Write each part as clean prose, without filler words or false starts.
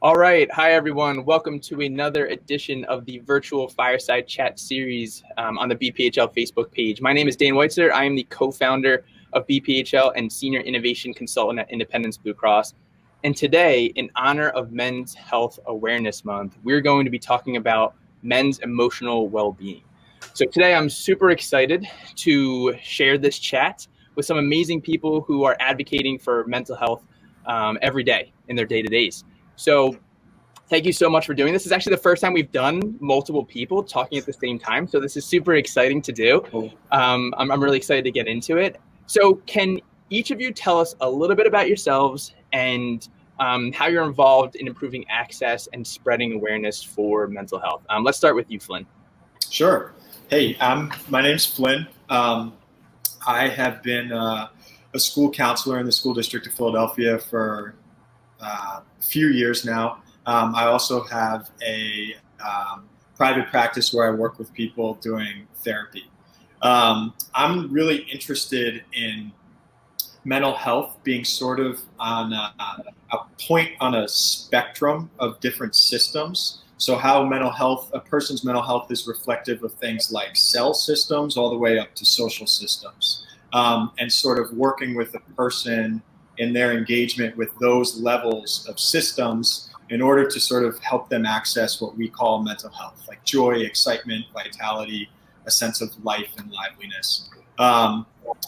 All right. Hi, everyone. Welcome to another edition of the virtual Fireside Chat series on the BPHL Facebook page. My name is Dane Weitzer. I am the co-founder of BPHL and Senior Innovation Consultant at Independence Blue Cross. And today, in honor of Men's Health Awareness Month, we're going to be talking about men's emotional well-being. So today, I'm super excited to share this chat with some amazing people who are advocating for mental health every day in their day-to-days. So thank you so much for doing this. It's actually the first time we've done multiple people talking at the same time. So this is super exciting to do. I'm really excited to get into it. So can each of you tell us a little bit about yourselves and how you're involved in improving access and spreading awareness for mental health? Let's start with you, Flynn. Sure. Hey, my name's Flynn. I have been a school counselor in the school district of Philadelphia for a few years now. I also have a private practice where I work with people doing therapy. I'm really interested in mental health being sort of on a point on a spectrum of different systems. So how a person's mental health is reflective of things like cell systems all the way up to social systems, and sort of working with a person in their engagement with those levels of systems in order to sort of help them access what we call mental health, like joy, excitement, vitality, a sense of life and liveliness.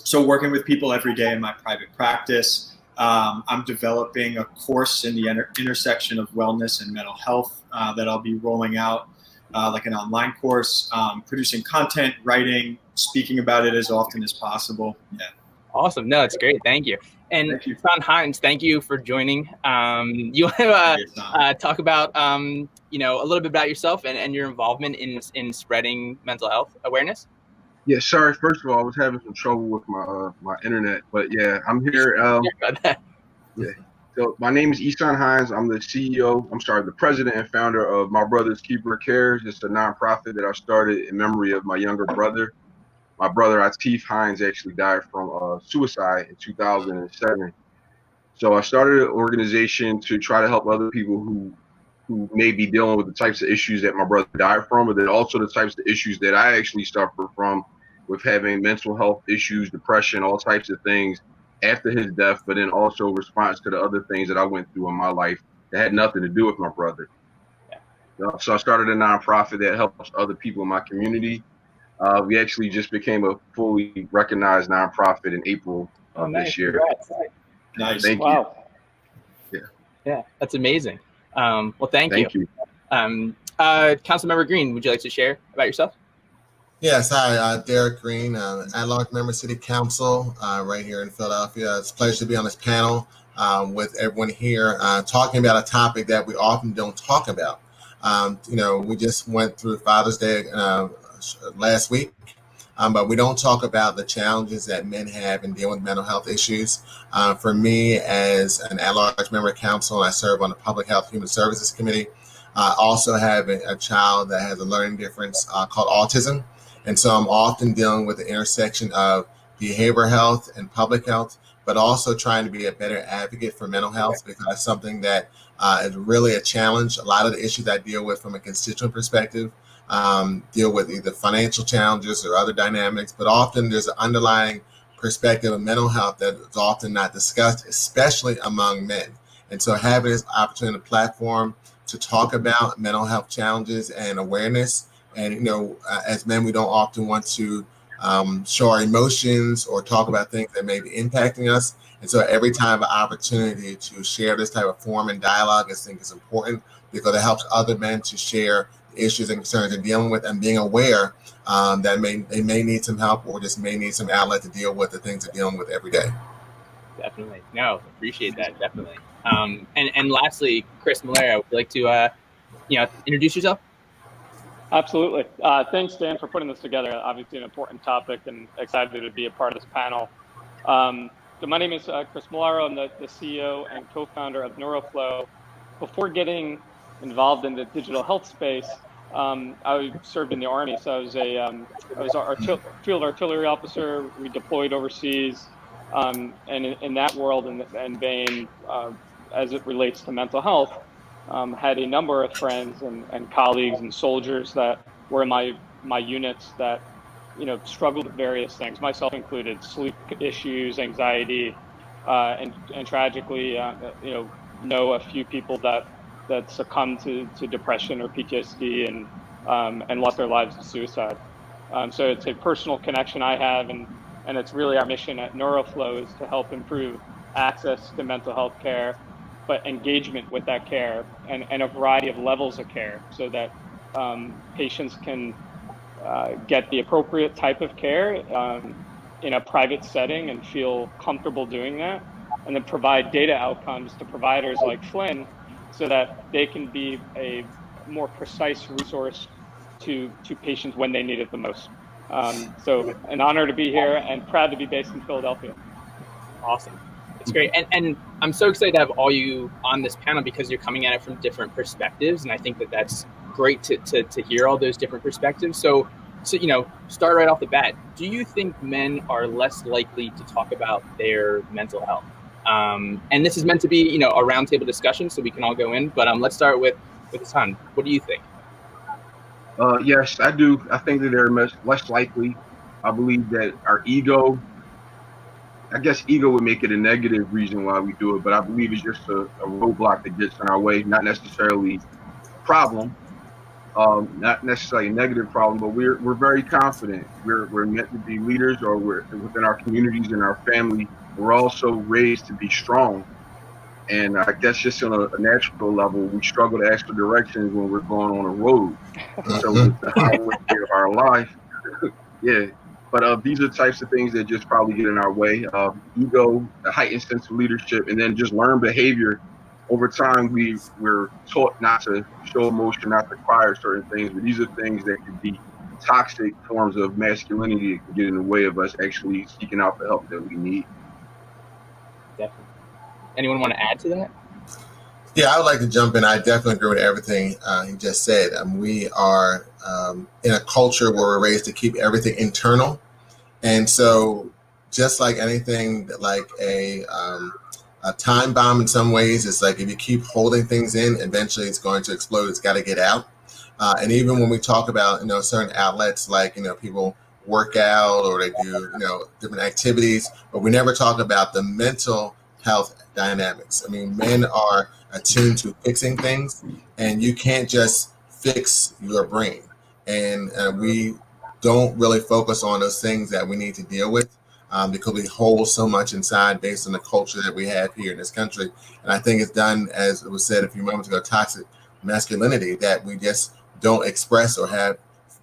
So working with people every day in my private practice, I'm developing a course in the intersection of wellness and mental health that I'll be rolling out, like an online course, producing content, writing, speaking about it as often as possible. Yeah. Awesome. No, it's great. Thank you. And Easton Hinds, thank you for joining. You want to talk about, a little bit about yourself and your involvement in spreading mental health awareness? Yeah, sorry. First of all, I was having some trouble with my internet, but yeah, I'm here. Yeah. So my name is Easton Hinds. I'm the president and founder of My Brother's Keeper Cares. It's a nonprofit that I started in memory of my younger brother. My brother, Atif Hinds, actually died from suicide in 2007. So I started an organization to try to help other people who may be dealing with the types of issues that my brother died from, but then also the types of issues that I actually suffer from with having mental health issues, depression, all types of things after his death, but then also response to the other things that I went through in my life that had nothing to do with my brother. So I started a nonprofit that helps other people in my community. We actually just became a fully recognized nonprofit in April of this year. Nice. Thank you. Yeah, that's amazing. Well, thank you. Councilmember Green, would you like to share about yourself? Yes, hi, Derek Green, at-large member City Council right here in Philadelphia. It's a pleasure to be on this panel with everyone here talking about a topic that we often don't talk about. We just went through Father's Day last week, but we don't talk about the challenges that men have in dealing with mental health issues. For me, as an at-large member of council, I serve on the Public Health Human Services Committee. I also have a child that has a learning difference called autism. And so I'm often dealing with the intersection of behavioral health and public health, but also trying to be a better advocate for mental health, because it's something that is really a challenge. A lot of the issues I deal with from a constituent perspective deal with either financial challenges or other dynamics, but often there's an underlying perspective of mental health that is often not discussed, especially among men. And so having this opportunity, platform to talk about mental health challenges and awareness. And, as men, we don't often want to show our emotions or talk about things that may be impacting us. And so every time an opportunity to share this type of form and dialogue, I think is important, because it helps other men to share the issues and concerns they're dealing with, and being aware that they may need some help or just may need some outlet to deal with the things they're dealing with every day. Definitely. No, appreciate that. Definitely. And lastly, Chris Millar, would you like to, introduce yourself? Absolutely. Thanks, Dan, for putting this together. Obviously an important topic, and excited to be a part of this panel. So my name is Chris Millar. I'm the CEO and co-founder of NeuroFlow. Before getting involved in the digital health space, I served in the Army. So I was a field artillery officer. We deployed overseas, and in that world and vein, as it relates to mental health. had a number of friends and colleagues and soldiers that were in my units that, struggled with various things, myself included, sleep issues, anxiety, and tragically, know a few people that succumbed to depression or PTSD and lost their lives to suicide. So it's a personal connection I have, and it's really our mission at NeuroFlow is to help improve access to mental health care, but engagement with that care and a variety of levels of care so that patients can get the appropriate type of care in a private setting and feel comfortable doing that, and then provide data outcomes to providers like Flynn so that they can be a more precise resource to patients when they need it the most. So an honor to be here and proud to be based in Philadelphia. Awesome. It's great. And I'm so excited to have all you on this panel because you're coming at it from different perspectives. And I think that that's great to hear all those different perspectives. So, start right off the bat. Do you think men are less likely to talk about their mental health? And this is meant to be, a roundtable discussion, so we can all go in. But let's start with Hassan. What do you think? Yes, I do. I think that they're less likely. I believe that our ego, I guess ego would make it a negative reason why we do it, but I believe it's just a roadblock that gets in our way, not necessarily a problem, not necessarily a negative problem, but we're very confident. We're meant to be leaders, or we're within our communities and our family. We're also raised to be strong. And I guess just on a natural level, we struggle to ask for directions when we're going on a road. So it's the highway of our life. Yeah. But these are the types of things that just probably get in our way. Ego, a heightened sense of leadership, and then just learned behavior. Over time, we're taught not to show emotion, not to cry or certain things. But these are things that could be toxic forms of masculinity that can get in the way of us actually seeking out the help that we need. Definitely. Anyone want to add to that? Yeah, I would like to jump in. I definitely agree with everything he just said. We are in a culture where we're raised to keep everything internal. And so just like anything, like a time bomb in some ways, it's like if you keep holding things in, eventually it's going to explode. It's got to get out. And even when we talk about, certain outlets, like, people work out or they do, different activities, but we never talk about the mental health dynamics. I mean, men are attuned to fixing things, and you can't just fix your brain. And we don't really focus on those things that we need to deal with because we hold so much inside based on the culture that we have here in this country. And I think it's done, as it was said a few moments ago, toxic masculinity that we just don't express or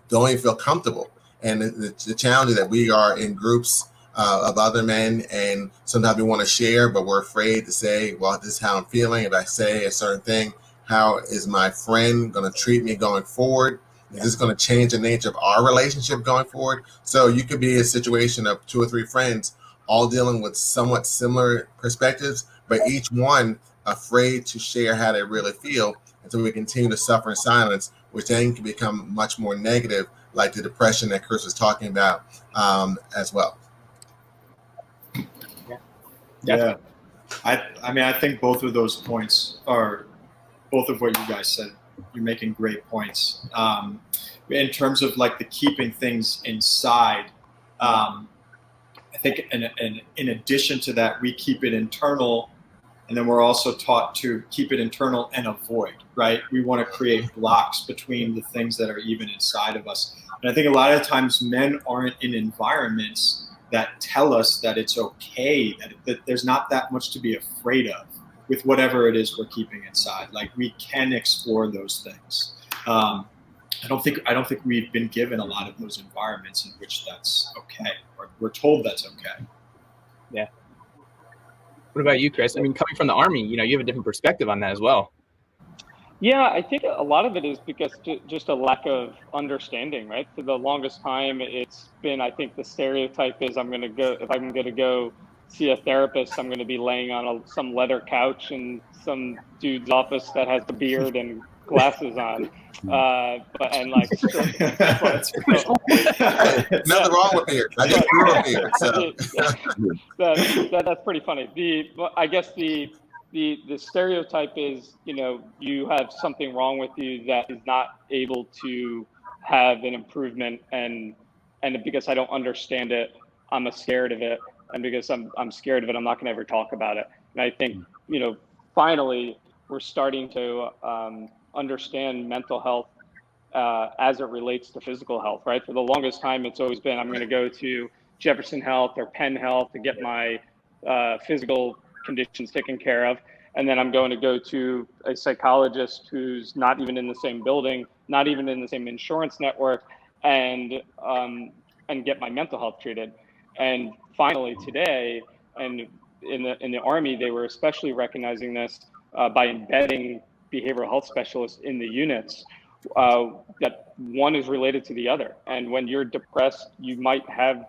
don't even feel comfortable. And the challenge is that we are in groups of other men, and sometimes we want to share, but we're afraid to say, well, this is how I'm feeling. If I say a certain thing, how is my friend going to treat me going forward? Is this going to change the nature of our relationship going forward? So you could be a situation of 2 or 3 friends all dealing with somewhat similar perspectives, but each one afraid to share how they really feel. And so we continue to suffer in silence, which then can become much more negative, like the depression that Chris was talking about as well. Yeah, I mean, I think both of those points are, both of what you guys said, you're making great points. In terms of like the keeping things inside, I think in addition to that, we keep it internal, and then we're also taught to keep it internal and avoid, right? We want to create blocks between the things that are even inside of us. And I think a lot of times men aren't in environments that tell us that it's okay, that there's not that much to be afraid of with whatever it is we're keeping inside. Like, we can explore those things. I don't think we've been given a lot of those environments in which that's okay, or we're told that's okay. Yeah. What about you, Chris? I mean, coming from the Army, you have a different perspective on that as well. Yeah, I think a lot of it is because just a lack of understanding, right? For the longest time, it's been, I think the stereotype is if I'm going to go see a therapist, I'm going to be laying on some leather couch in some dude's office that has a beard and glasses on. Nothing wrong with beard. I just grew a beard. So. That's pretty funny. I guess the the stereotype is, you have something wrong with you that is not able to have an improvement, and because I don't understand it, I'm scared of it, and because I'm scared of it, I'm not going to ever talk about it. And I think, finally, we're starting to understand mental health as it relates to physical health, right? For the longest time, it's always been, I'm going to go to Jefferson Health or Penn Health to get my physical conditions taken care of. And then I'm going to go to a psychologist who's not even in the same building, not even in the same insurance network, and get my mental health treated. And finally today, and in the Army, they were especially recognizing this by embedding behavioral health specialists in the units, that one is related to the other. And when you're depressed, you might have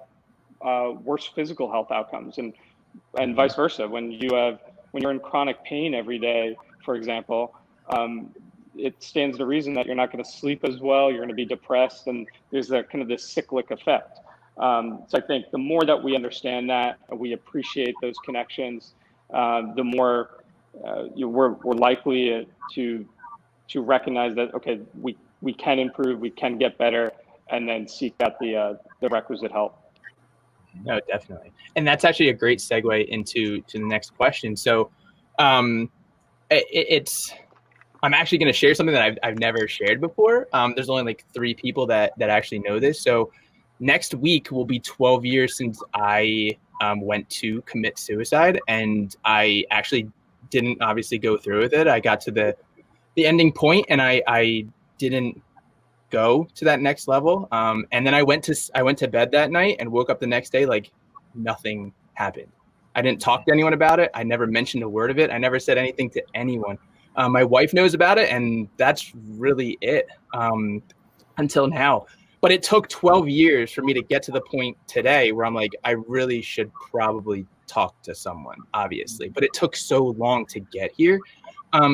worse physical health outcomes, and vice versa. When you're in chronic pain every day, for example, it stands to reason that you're not going to sleep as well. You're going to be depressed, and there's that kind of this cyclic effect. So I think the more that we understand that, and we appreciate those connections, the more we're likely to recognize that, okay, we can improve, we can get better, and then seek out the requisite help. No, definitely. And that's actually a great segue into the next question. So I'm actually going to share something that I've never shared before. There's only like 3 people that actually know this. So next week will be 12 years since I went to commit suicide, and I actually didn't obviously go through with it. I got to the ending point, and I didn't go to that next level. And then I went to bed that night and woke up the next day like nothing happened. I didn't talk to anyone about it. I never mentioned a word of it. I never said anything to anyone. My wife knows about it, and that's really it until now. But it took 12 years for me to get to the point today where I'm like, I really should probably talk to someone, obviously. But it took so long to get here.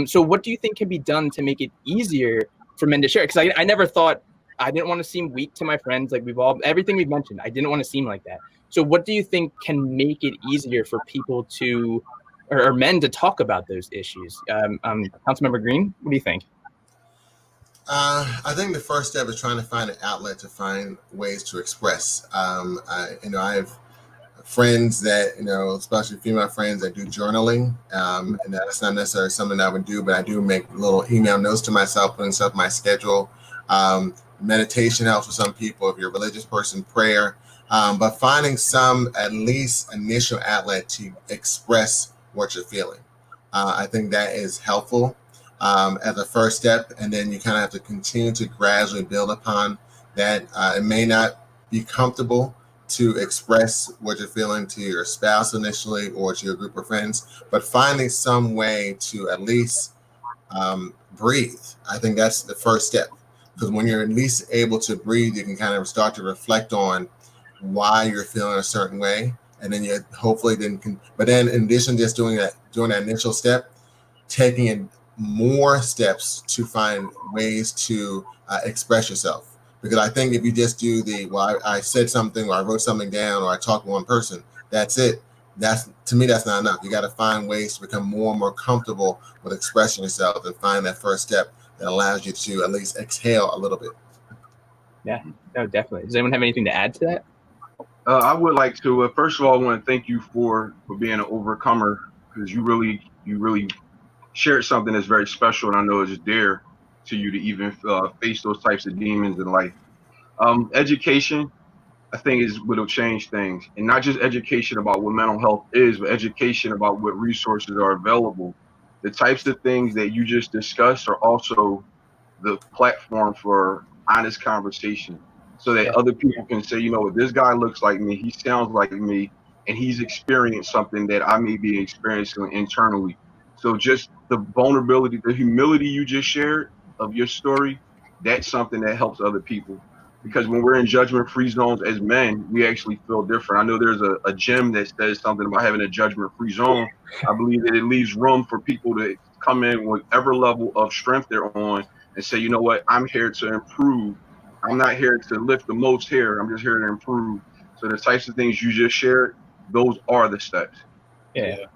So what do you think can be done to make it easier for men to share? Because I never thought, I didn't want to seem weak to my friends. Like everything we've mentioned, I didn't want to seem like that. So what do you think can make it easier for people to, or men to talk about those issues? Councilmember Green, what do you think? I think the first step is trying to find an outlet to find ways to express. I have friends that, especially female friends that do journaling, and that's not necessarily something I would do, but I do make little email notes to myself, putting stuff in my schedule. Meditation helps for some people. If you're a religious person, prayer, but finding some at least initial outlet to express what you're feeling. I think that is helpful as a first step, and then you kind of have to continue to gradually build upon that. It may not be comfortable to express what you're feeling to your spouse initially or to your group of friends, but finding some way to at least breathe. I think that's the first step, because when you're at least able to breathe, you can kind of start to reflect on why you're feeling a certain way, and then you hopefully but then in addition to just doing that initial step, taking in more steps to find ways to express yourself. Because I think if you just do I said something, or I wrote something down, or I talked to one person, that's it. To me, that's not enough. You got to find ways to become more and more comfortable with expressing yourself, and find that first step that allows you to at least exhale a little bit. Yeah, no, definitely. Does anyone have anything to add to that? I would like to, first of all, I want to thank you for being an overcomer, because you really shared something that's very special, and I know it's dear to you to even face those types of demons in life. Education, I think, is what'll change things, and not just education about what mental health is, but education about what resources are available. The types of things that you just discussed are also the platform for honest conversation, so that other people can say, this guy looks like me, he sounds like me, and he's experienced something that I may be experiencing internally. So just the vulnerability, the humility you just shared of your story, that's something that helps other people. Because when we're in judgment-free zones as men, we actually feel different. I know there's a gym that says something about having a judgment-free zone. I believe that it leaves room for people to come in with whatever level of strength they're on and say, you know what, I'm here to improve. I'm not here to lift the most here. I'm just here to improve. So the types of things you just shared, those are the steps.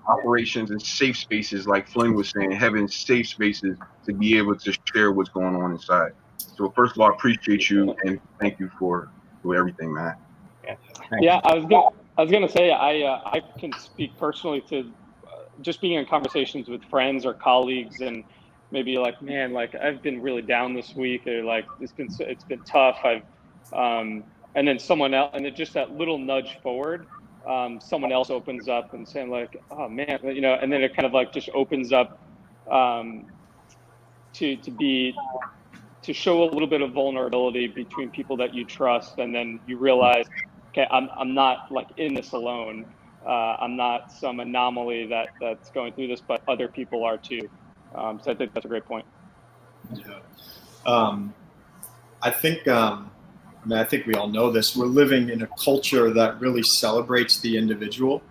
operations and safe spaces, like Flynn was saying, having safe spaces to be able to share what's going on inside. So first of all, I appreciate you and thank you for everything, man. Yeah, I was gonna say I can speak personally to just being in conversations with friends or colleagues, and maybe like, man, like I've been really down this week, or like it's been tough. And then someone else, and then just that little nudge forward, someone else opens up and saying like, oh man, and then it kind of like just opens up to show a little bit of vulnerability between people that you trust, and then you realize, okay, I'm not like in this alone. I'm not some anomaly that's going through this, but other people are too. So I think that's a great point. Yeah. I think we all know this. We're living in a culture that really celebrates the individual.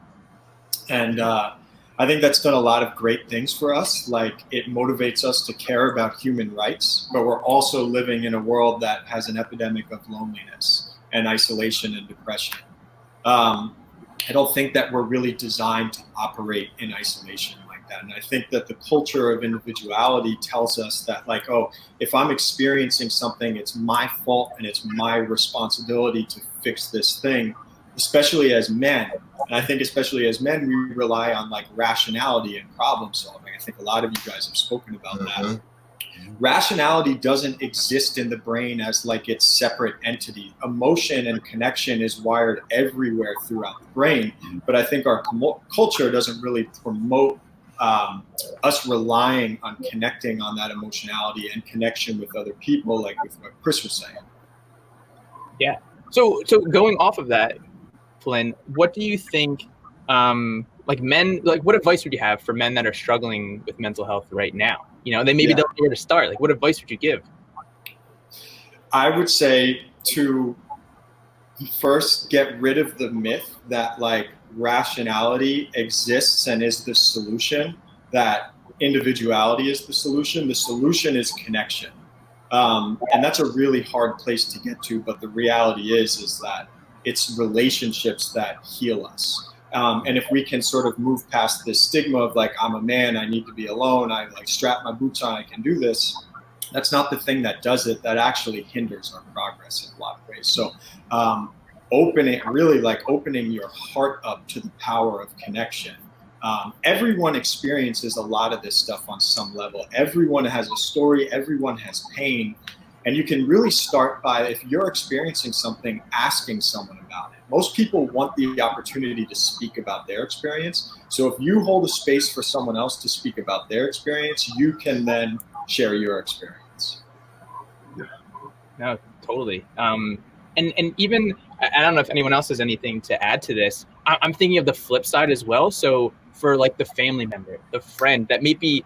And I think that's done a lot of great things for us. Like, it motivates us to care about human rights, but we're also living in a world that has an epidemic of loneliness and isolation and depression. I don't think that we're really designed to operate in isolation like that. And I think that the culture of individuality tells us that, like, oh, if I'm experiencing something, it's my fault and it's my responsibility to fix this thing, especially as men. And I think especially as men, we rely on like rationality and problem solving. I think a lot of you guys have spoken about that. Rationality doesn't exist in the brain as like its separate entity. Emotion and connection is wired everywhere throughout the brain. But I think our culture doesn't really promote us relying on connecting on that emotionality and connection with other people, like with what Chris was saying. Yeah. So going off of that, Flynn, what do you think, like men, like what advice would you have for men that are struggling with mental health right now? They maybe don't know where to start. Like, what advice would you give? I would say to first get rid of the myth that like rationality exists and is the solution, that individuality is the solution. The solution is connection. And that's a really hard place to get to, but the reality is that it's relationships that heal us. And if we can sort of move past this stigma of like, I'm a man, I need to be alone, I like strap my boots on, I can do this. That's not the thing that does it. That actually hinders our progress in a lot of ways. So opening your heart up to the power of connection. Everyone experiences a lot of this stuff on some level. Everyone has a story, everyone has pain. And you can really start by, if you're experiencing something, asking someone about it. Most people want the opportunity to speak about their experience. So if you hold a space for someone else to speak about their experience, you can then share your experience. No, totally. And even, I don't know if anyone else has anything to add to this. I'm thinking of the flip side as well. So for like the family member, the friend that might be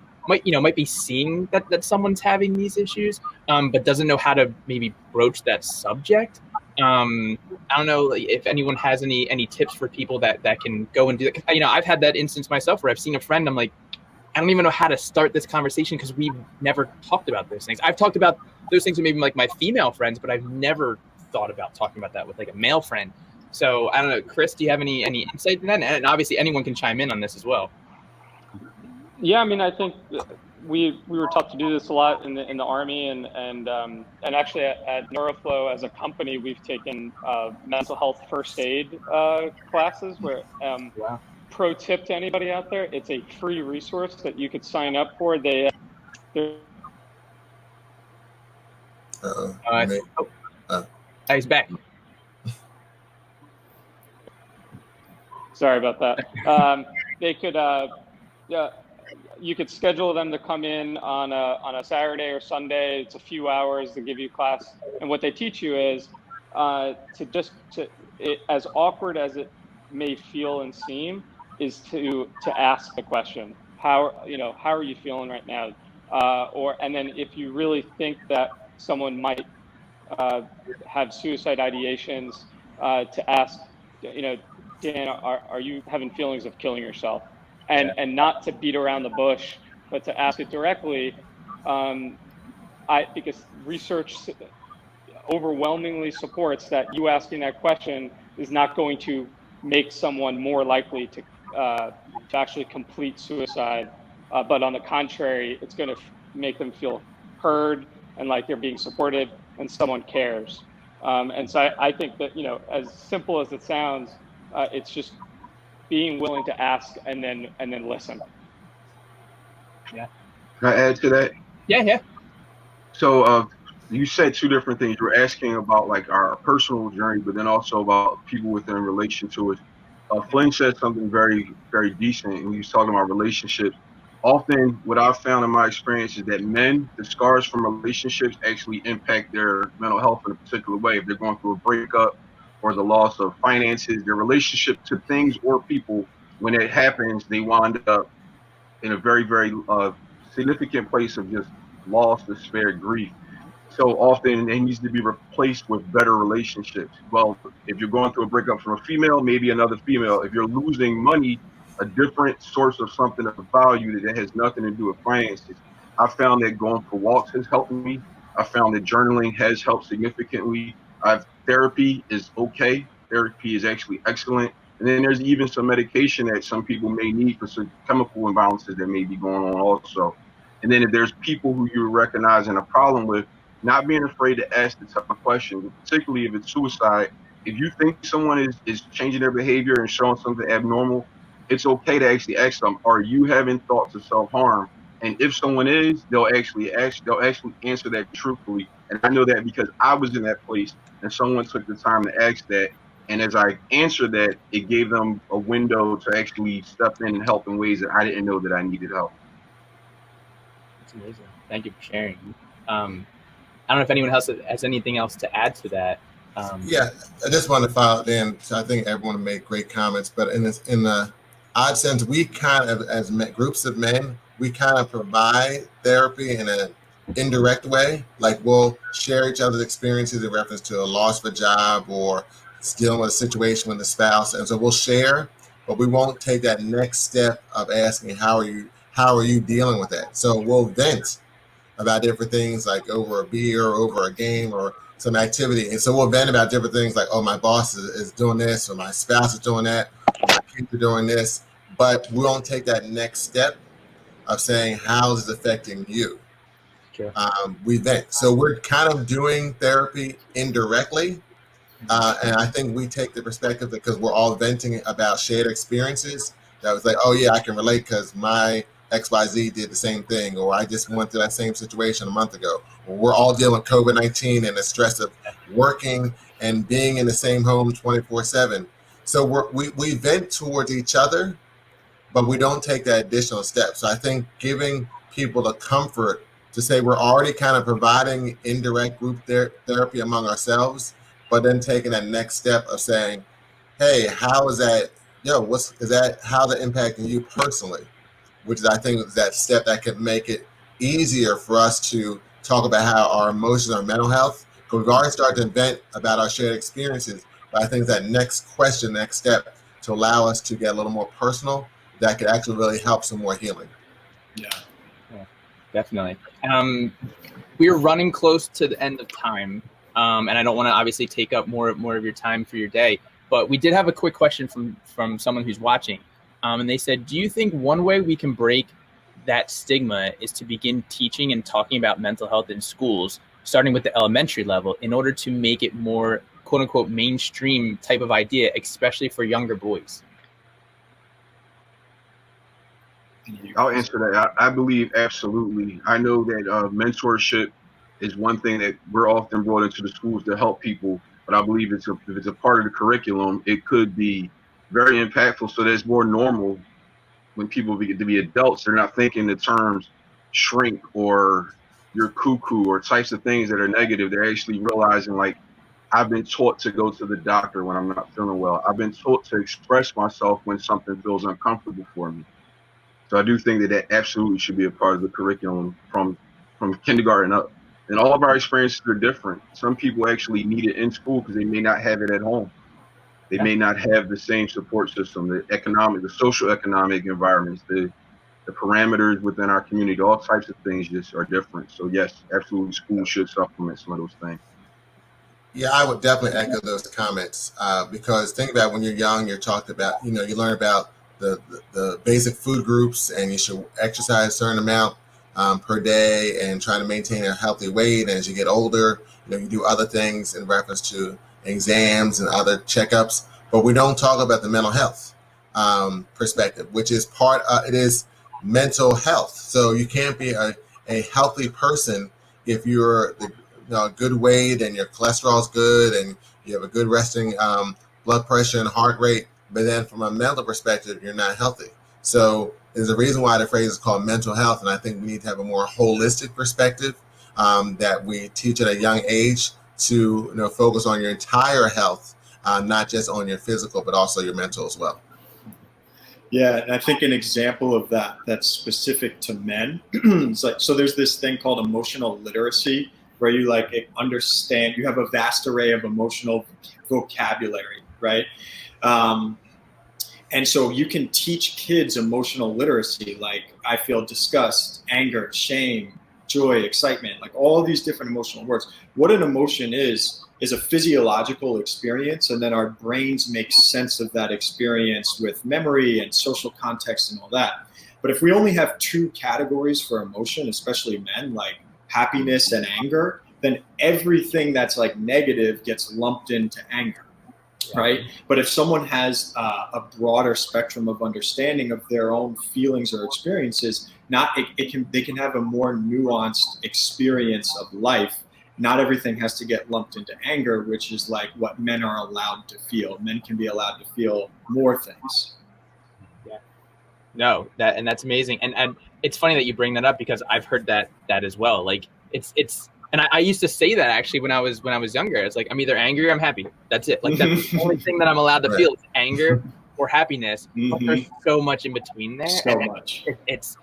seeing that someone's having these issues, but doesn't know how to maybe broach that subject. I don't know if anyone has any tips for people that can go and do that. I've had that instance myself where I've seen a friend, I'm like, I don't even know how to start this conversation because we've never talked about those things. I've talked about those things with maybe like my female friends, but I've never thought about talking about that with like a male friend. So I don't know, Chris, do you have any insight in that? And obviously anyone can chime in on this as well. Yeah, I mean, I think we were taught to do this a lot in the Army, and actually at Neuroflow as a company, we've taken mental health first aid classes. Where Wow. Pro tip to anybody out there, it's a free resource that you could sign up for. He's back. Sorry about that. They could. You could schedule them to come in on a Saturday or Sunday. It's a few hours to give you class, and what they teach you is as awkward as it may feel and seem, is to ask the question, how are you feeling right now, and then if you really think that someone might have suicide ideations, to ask, Dan, are you having feelings of killing yourself? And not to beat around the bush, but to ask it directly, because research overwhelmingly supports that you asking that question is not going to make someone more likely to actually complete suicide. But on the contrary, it's going to make them feel heard and like they're being supported and someone cares. And so I think that, as simple as it sounds, it's just being willing to ask and then listen. Yeah. Can I add to that? Yeah. So you said two different things. You were asking about like our personal journey, but then also about people within relation to it. Flynn said something very, very decent, and he was talking about relationships. Often, what I've found in my experience is that men, the scars from relationships actually impact their mental health in a particular way. If they're going through a breakup or the loss of finances, their relationship to things or people, when it happens, they wind up in a very, very significant place of just loss, despair, grief. So often it needs to be replaced with better relationships. Well, if you're going through a breakup from a female, maybe another female. If you're losing money, a different source of something of value that has nothing to do with finances. I found that going for walks has helped me. I found that journaling has helped significantly. Therapy is okay. Therapy is actually excellent. And then there's even some medication that some people may need for some chemical imbalances that may be going on also. And then if there's people who you're recognizing a problem with, not being afraid to ask the tough questions, particularly if it's suicide. If you think someone is changing their behavior and showing something abnormal, it's okay to actually ask them, are you having thoughts of self-harm? And if someone is, they'll actually answer that truthfully. And I know that because I was in that place and someone took the time to ask that. And as I answered that, it gave them a window to actually step in and help in ways that I didn't know that I needed help. That's amazing. Thank you for sharing. I don't know if anyone else has anything else to add to that. Yeah, I just want to follow in. So I think everyone made great comments, but in the odd sense, we kind of, as groups of men, we kind of provide therapy in an indirect way. Like we'll share each other's experiences in reference to a loss of a job or dealing with a situation with the spouse, and so we'll share, but we won't take that next step of asking how are you dealing with that. So we'll vent about different things, like over a beer, or over a game, or some activity. And so we'll vent about different things like, oh, my boss is doing this, or my spouse is doing that, or my kids are doing this. But we won't take that next step of saying, how is it affecting you? Sure. We vent. So we're kind of doing therapy indirectly. And I think we take the perspective that because we're all venting about shared experiences, that was like, oh, yeah, I can relate because my XYZ did the same thing, or I just went through that same situation a month ago. Or we're all dealing with COVID-19 and the stress of working and being in the same home 24/7. So we vent towards each other, but we don't take that additional step. So I think giving people the comfort to say we're already kind of providing indirect group therapy among ourselves, but then taking that next step of saying, hey, how is that, how's that impacting you personally? Which is, I think, is that step that could make it easier for us to talk about how our emotions, our mental health, because we've already started to vent about our shared experiences. But I think that next step to allow us to get a little more personal, that could actually really help some more healing. Yeah, definitely. We're running close to the end of time, and I don't want to obviously take up more of your time for your day. But we did have a quick question from someone who's watching. And they said, do you think one way we can break that stigma is to begin teaching and talking about mental health in schools, starting with the elementary level, in order to make it more, quote unquote, mainstream type of idea, especially for younger boys? I'll answer that. I believe absolutely. I know that mentorship is one thing that we're often brought into the schools to help people, but I believe if it's a part of the curriculum, it could be very impactful, so that it's more normal when people get to be adults. They're not thinking the terms shrink or you're cuckoo or types of things that are negative. They're actually realizing, like, I've been taught to go to the doctor when I'm not feeling well. I've been taught to express myself when something feels uncomfortable for me. So I do think that absolutely should be a part of the curriculum from kindergarten up. And all of our experiences are different. Some people actually need it in school because they may not have it at home. They may not have the same support system, the social economic environments, the parameters within our community, all types of things just are different. So yes, absolutely, school should supplement some of those things. Yeah, I would definitely echo those comments because think about when you're young, you're talked about, you learn about the basic food groups, and you should exercise a certain amount per day and try to maintain a healthy weight. And as you get older, you do other things in reference to exams and other checkups. But we don't talk about the mental health perspective, which is it is mental health. So you can't be a healthy person if you're good weight and your cholesterol is good and you have a good resting blood pressure and heart rate, but then from a mental perspective, you're not healthy. So there's a reason why the phrase is called mental health, and I think we need to have a more holistic perspective that we teach at a young age to focus on your entire health, not just on your physical, but also your mental as well. Yeah, and I think an example of that's specific to men, it's like, so there's this thing called emotional literacy, where you understand, you have a vast array of emotional vocabulary, right? And so you can teach kids emotional literacy, like I feel disgust, anger, shame, joy, excitement, like all of these different emotional words. What an emotion is a physiological experience, and then our brains make sense of that experience with memory and social context and all that. But if we only have two categories for emotion, especially men, like happiness and anger, then everything that's like negative gets lumped into anger. Right. But if someone has a broader spectrum of understanding of their own feelings or experiences, they can have a more nuanced experience of life. Not everything has to get lumped into anger, which is like what men are allowed to feel. Men can be allowed to feel more things. Yeah. No, that's amazing. And it's funny that you bring that up, because I've heard that as well. Like it's and I used to say that actually when I was younger. It's like, I'm either angry or I'm happy. That's it. Like that's the only thing that I'm allowed to feel is anger or happiness. But there's so much in between there. So much. It's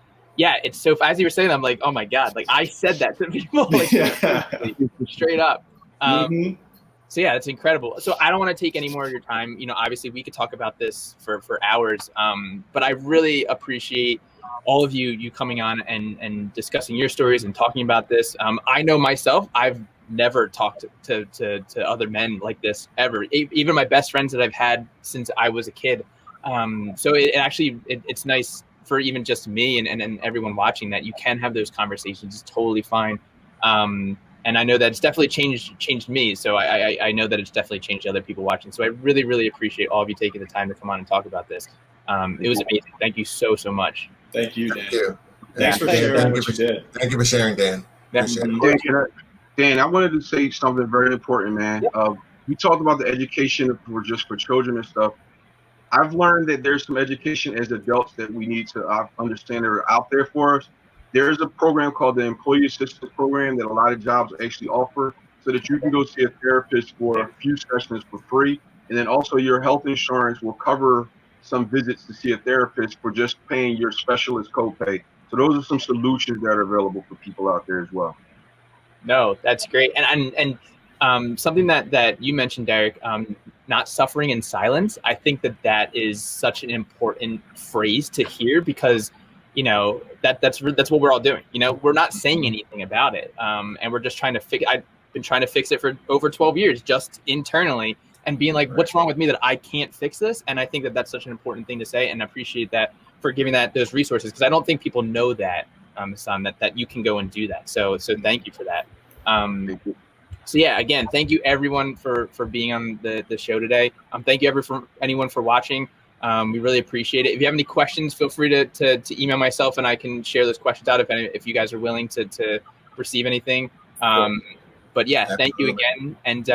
so, as you were saying, I'm like, oh my God, like I said that to people, like straight up. So yeah, it's incredible. So I don't want to take any more of your time. Obviously we could talk about this for hours. But I really appreciate all of you coming on and discussing your stories and talking about this. I know myself, I've never talked to other men like this ever, even my best friends that I've had since I was a kid. So it's nice for even just me and everyone watching that you can have those conversations. It's totally fine. And I know that it's definitely changed me. So I know that it's definitely changed other people watching. So I really, really appreciate all of you taking the time to come on and talk about this. It was amazing. Thank you so much. Thank you, Dan. Thank you. Thanks for sharing what you did. Thank you for sharing, Dan. Dan, I wanted to say something very important, man. We talked about the education for children and stuff. I've learned that there's some education as adults that we need to understand that are out there for us. There's a program called the Employee Assistance Program that a lot of jobs actually offer, so that you can go see a therapist for a few sessions for free. And then also your health insurance will cover some visits to see a therapist for just paying your specialist copay. So those are some solutions that are available for people out there as well. No, that's great. And something that you mentioned, Derek, not suffering in silence. I think that is such an important phrase to hear, because that's what we're all doing. We're not saying anything about it, and we're just trying to fix. I've been trying to fix it for over 12 years, just internally, and being like, what's wrong with me that I can't fix this? And I think that that's such an important thing to say, and I appreciate that for giving those resources, because I don't think people know that, Son, that you can go and do that. So thank you for that. So yeah, again, thank you everyone for being on the show today. Thank you anyone for watching. We really appreciate it. If you have any questions, feel free to email myself, and I can share those questions out if you guys are willing to receive anything. But yeah, thank you again. And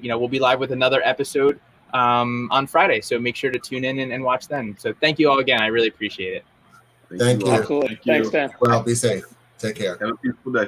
we'll be live with another episode on Friday. So make sure to tune in and watch then. So thank you all again. I really appreciate it. Thank you. Absolutely. Thanks, Dan. Well, be safe. Take care. Have a beautiful day.